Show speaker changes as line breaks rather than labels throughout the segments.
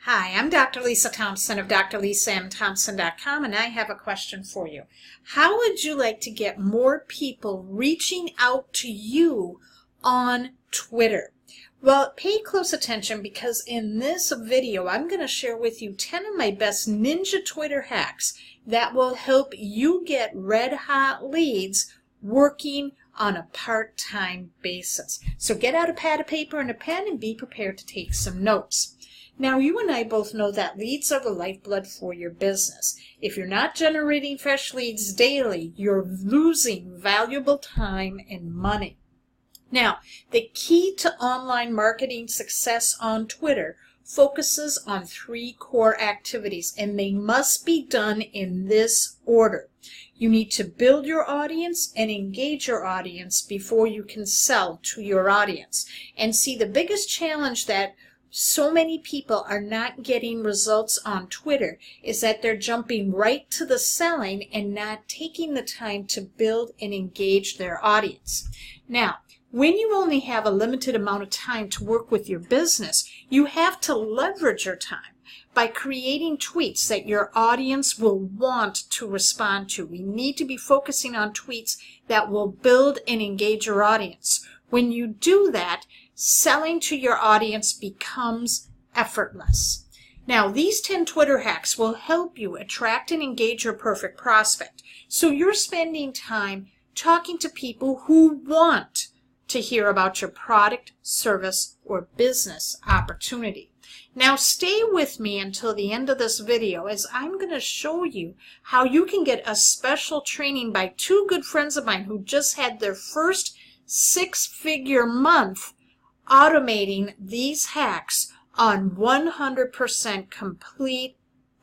Hi, I'm Dr. Lisa Thompson of drlisamthompson.com, and I have a question for you. How would you like to get more people reaching out to you on Twitter? Well, pay close attention because in this video, I'm going to share with you 10 of my best ninja Twitter hacks that will help you get red-hot leads working on a part-time basis. So get out a pad of paper and a pen and be prepared to take some notes. Now, you and I both know that leads are the lifeblood for your business. If you're not generating fresh leads daily, you're losing valuable time and money. Now, the key to online marketing success on Twitter focuses on 3 core activities, and they must be done in this order. You need to build your audience and engage your audience before you can sell to your audience. And see, the biggest challenge that so many people are not getting results on Twitter is that they're jumping right to the selling and not taking the time to build and engage their audience. Now, when you only have a limited amount of time to work with your business, you have to leverage your time by creating tweets that your audience will want to respond to. We need to be focusing on tweets that will build and engage your audience. When you do that, selling to your audience becomes effortless. Now, these 10 Twitter hacks will help you attract and engage your perfect prospect. So you're spending time talking to people who want to hear about your product, service, or business opportunity. Now, stay with me until the end of this video as I'm going to show you how you can get a special training by 2 good friends of mine who just had their first 6-figure month automating these hacks on 100% complete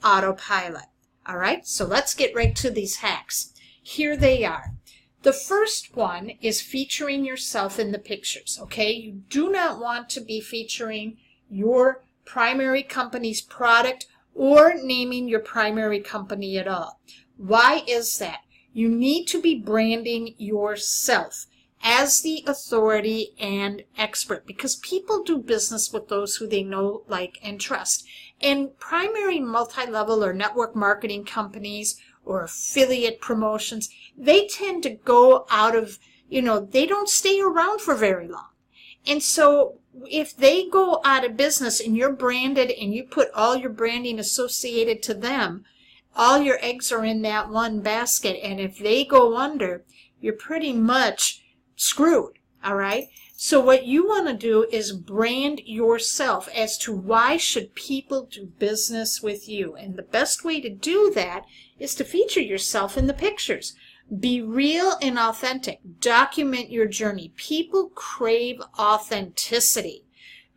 autopilot. All right, so let's get right to these hacks. Here they are. The first one is featuring yourself in the pictures, okay? You do not want to be featuring your primary company's product or naming your primary company at all. Why is that? You need to be branding yourself as the authority and expert because people do business with those who they know, like, and trust. And primary multi-level or network marketing companies or affiliate promotions, they tend to go out of, they don't stay around for very long. And so if they go out of business and you're branded and you put all your branding associated to them, all your eggs are in that one basket. And if they go under, you're pretty much screwed, all right? So what you want to do is brand yourself as to why should people do business with you. And the best way to do that is to feature yourself in the pictures. Be real and authentic. Document your journey. People crave authenticity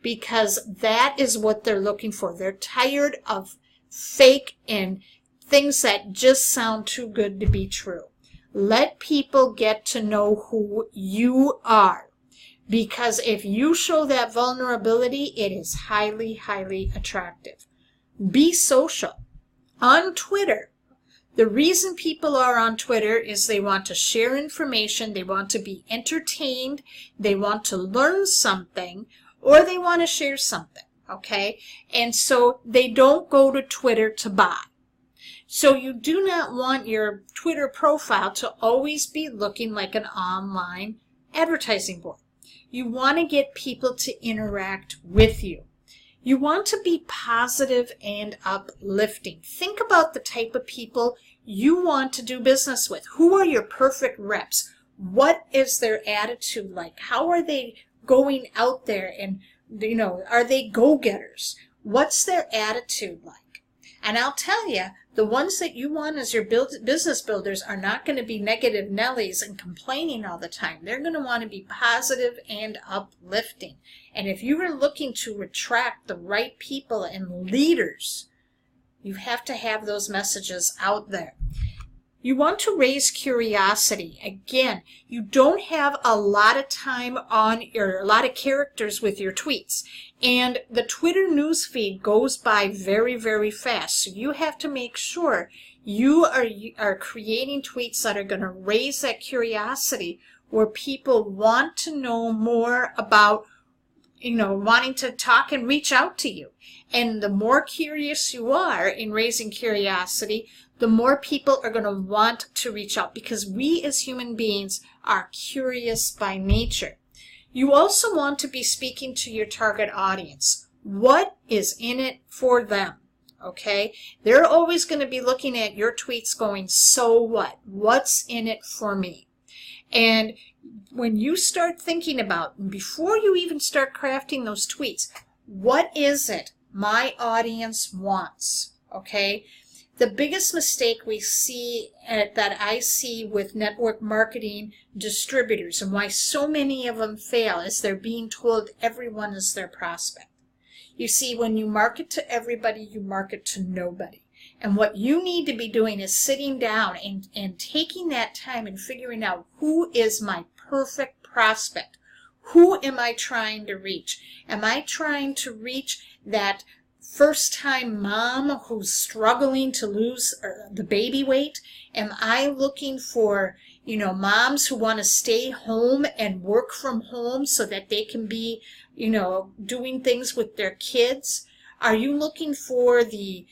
because that is what they're looking for. They're tired of fake and things that just sound too good to be true. Let people get to know who you are because if you show that vulnerability, it is highly, highly attractive. Be social. On Twitter, the reason people are on Twitter is they want to share information, they want to be entertained, they want to learn something, or they want to share something, okay? And so they don't go to Twitter to buy. So you do not want your Twitter profile to always be looking like an online advertising board. You want to get people to interact with you. You want to be positive and uplifting. Think about the type of people you want to do business with. Who are your perfect reps? What is their attitude like? How are they going out there and, are they go-getters? What's their attitude like? And I'll tell you, the ones that you want as your business builders are not going to be negative Nellies and complaining all the time. They're going to want to be positive and uplifting. And if you are looking to attract the right people and leaders, you have to have those messages out there. You want to raise curiosity. Again, you don't have a lot of time on a lot of characters with your tweets. And the Twitter newsfeed goes by very, very fast. So you have to make sure you are creating tweets that are going to raise that curiosity where people want to know more about wanting to talk and reach out to you. And the more curious you are in raising curiosity, the more people are going to want to reach out, because we as human beings are curious by nature. You also want to be speaking to your target audience. What is in it for them? Okay? They're always going to be looking at your tweets going, so what? What's in it for me? And when you start thinking about, before you even start crafting those tweets, what is it my audience wants? Okay? The biggest mistake we see, that I see with network marketing distributors, and why so many of them fail, is they're being told everyone is their prospect. You see, when you market to everybody, you market to nobody. And what you need to be doing is sitting down and taking that time and figuring out, who is my perfect prospect? Who am I trying to reach? Am I trying to reach that first-time mom who's struggling to lose the baby weight? Am I looking for, moms who want to stay home and work from home so that they can be, doing things with their kids? Are you looking for the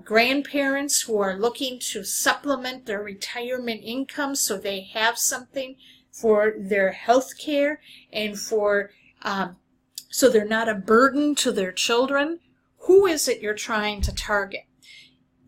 grandparents who are looking to supplement their retirement income so they have something for their health care and for so they're not a burden to their children? Who is it you're trying to target?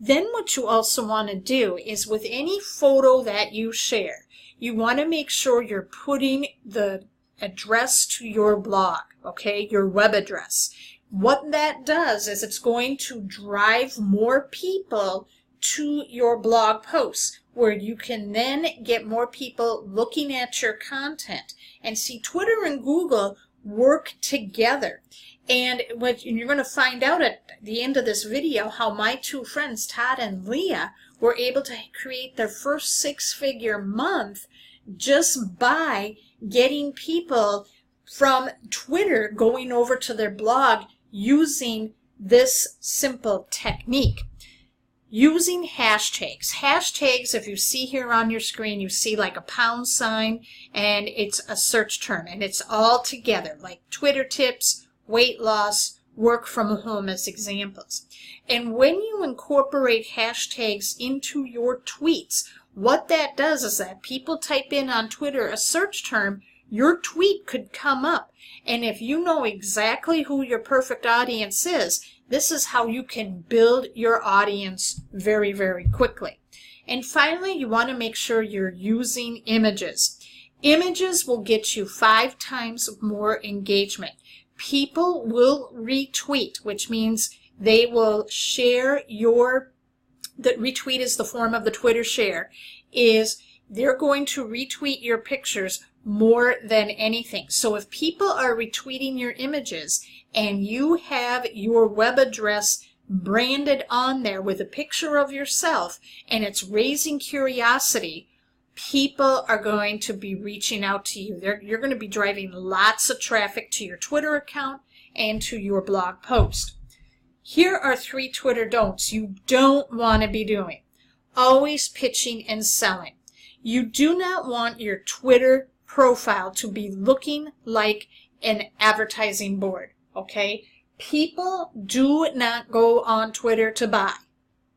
Then what you also want to do is, with any photo that you share, you want to make sure you're putting the address to your blog, okay, your web address. What that does is it's going to drive more people to your blog posts, where you can then get more people looking at your content. And see, Twitter and Google work together. And you're going to find out at the end of this video how my two friends, Todd and Leah, were able to create their first six-figure month just by getting people from Twitter going over to their blog using this simple technique. Using hashtags. Hashtags, if you see here on your screen, you see like a pound sign, and it's a search term, and it's all together, like Twitter tips, weight loss, work from home as examples. And when you incorporate hashtags into your tweets, what that does is that people type in on Twitter a search term, your tweet could come up. And if you know exactly who your perfect audience is, this is how you can build your audience very, very quickly. And finally, you want to make sure you're using images. Images will get you 5 times more engagement. People will retweet, which means they will share the retweet is the form of the Twitter share, is they're going to retweet your pictures more than anything. So if people are retweeting your images and you have your web address branded on there with a picture of yourself and it's raising curiosity, people are going to be reaching out to you. You're going to be driving lots of traffic to your Twitter account and to your blog post. Here are 3 Twitter don'ts you don't want to be doing. Always pitching and selling. You do not want your Twitter profile to be looking like an advertising board, okay? People do not go on Twitter to buy,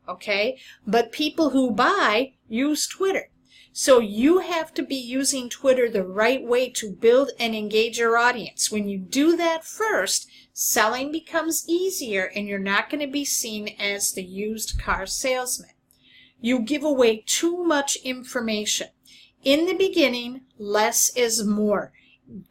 okay? But people who buy use Twitter. So you have to be using Twitter the right way to build and engage your audience. When you do that first, selling becomes easier and you're not going to be seen as the used car salesman. You give away too much information. In the beginning, less is more.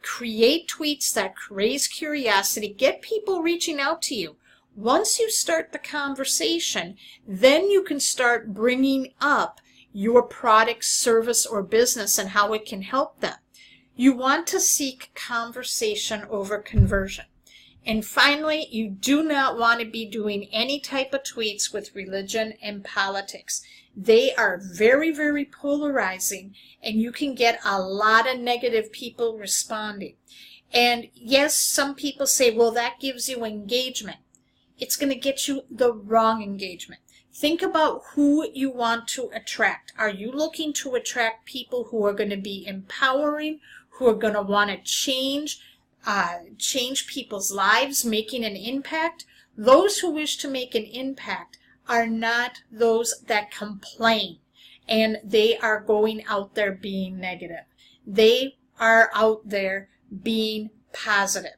Create tweets that raise curiosity. Get people reaching out to you. Once you start the conversation, then you can start bringing up your product, service, or business and how it can help them. You want to seek conversation over conversion. And finally, you do not want to be doing any type of tweets with religion and politics. They are very, very polarizing, and you can get a lot of negative people responding. And yes, some people say, well, that gives you engagement. It's going to get you the wrong engagement. Think about who you want to attract. Are you looking to attract people who are going to be empowering, who are going to want to change change people's lives, making an impact. Those who wish to make an impact are not those that complain and they are going out there being negative. They are out there being positive.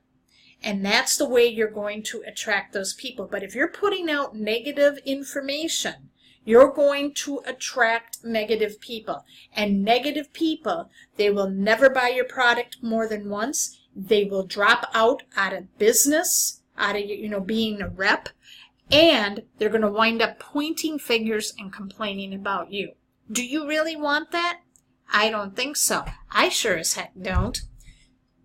And that's the way you're going to attract those people. But if you're putting out negative information, you're going to attract negative people. And negative people, they will never buy your product more than once. They will drop out of business, out of being a rep, and they're going to wind up pointing fingers and complaining about you. Do you really want that? I don't think so. I sure as heck don't.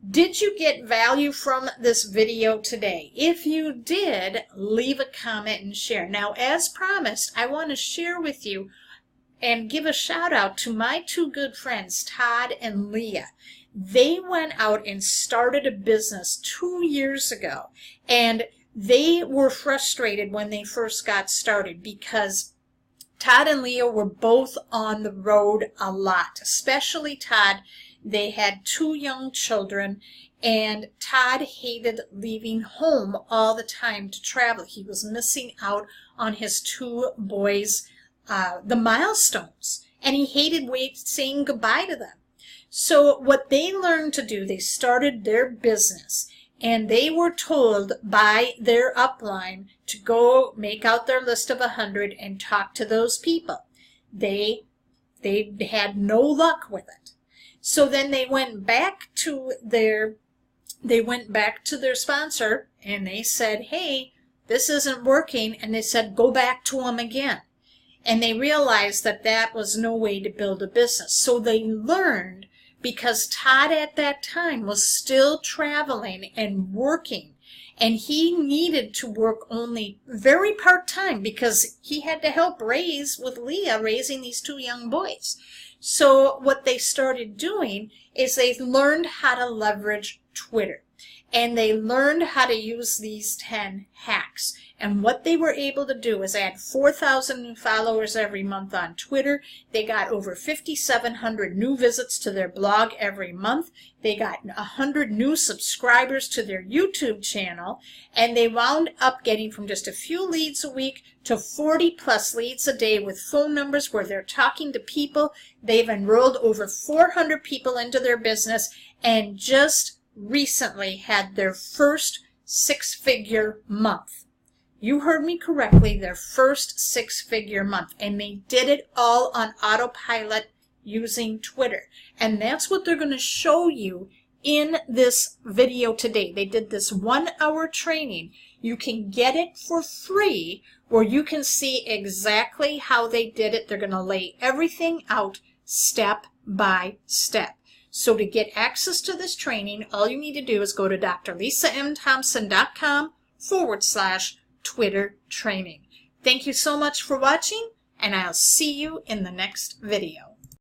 Did you get value from this video today? If you did, leave a comment and share. Now, as promised, I want to share with you and give a shout out to my two good friends, Todd and Leah. They went out and started a business 2 years ago, and they were frustrated when they first got started because Todd and Leah were both on the road a lot, especially Todd. They had 2 young children, and Todd hated leaving home all the time to travel. He was missing out on his 2 boys, the milestones, and he hated saying goodbye to them. So what they learned to do, they started their business, and they were told by their upline to go make out their list of 100 and talk to those people. They had no luck with it. So then they went back to their sponsor and they said, hey, this isn't working. And they said, go back to them again. And they realized that that was no way to build a business. So they learned, because Todd at that time was still traveling and working, and he needed to work only very part-time because he had to help with Leah raising these 2 young boys. So what they started doing is they learned how to leverage Twitter, and they learned how to use these 10 hacks. And what they were able to do is add 4,000 new followers every month on Twitter. They got over 5,700 new visits to their blog every month. They got 100 new subscribers to their YouTube channel. And they wound up getting from just a few leads a week to 40 plus leads a day with phone numbers where they're talking to people. They've enrolled over 400 people into their business and just recently had their first 6-figure month. You heard me correctly, their first 6-figure month. And they did it all on autopilot using Twitter. And that's what they're going to show you in this video today. They did this 1-hour training. You can get it for free, where you can see exactly how they did it. They're going to lay everything out step by step. So to get access to this training, all you need to do is go to drlisamthompson.com/Twitter training. Thank you so much for watching, and I'll see you in the next video.